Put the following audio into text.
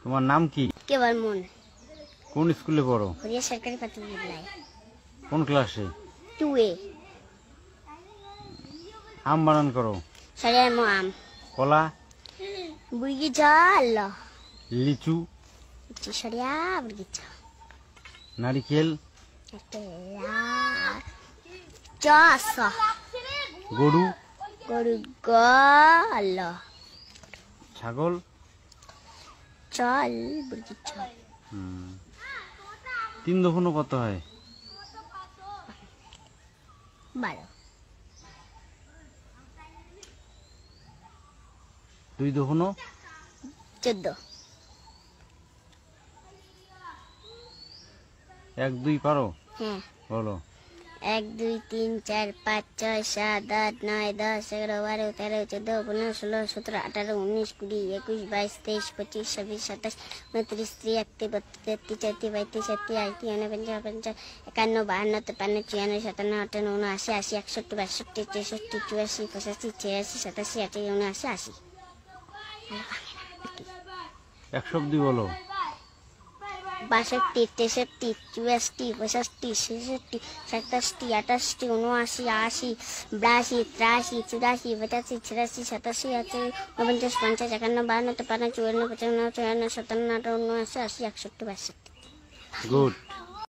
তোমার নাম কি? কেবল মন। কোন স্কুলে পড়ো? হরিয়া সরকারি প্রাথমিক বিদ্যালয়। কোন ক্লাসে? 2A। আম বানান করো? সরিয়া মো আম। কলা? বুড়গিচা আল্লাহ। লিচু? সরিয়া বুড়গিচা। নারিকেল? চাষ। গরু? গরু আল্লাহ। ছাগল? চাল বুড়গিচা। 3 দফুনো কত হয়? 12। 2 দফুনো? 14। 1 2 পারো? হ্যাঁ বলো। 1 2 3 4 5 6 7 8 9 10 11 12 13 14 15 16 17 18 19 20 21 22 23 25 26 27 29 30 31 32 33 34 35 36 51 52 53 54 57 58 59 80 81 62 63 64 85 86 87 88 89 80। 100 অবধি বলো। 62 63 64 65 66 67 68 79 80 82 83 84 85 86 87 88 49 50 51 52 53 54 55 56 57 58 59 80 81 62 62। গুড।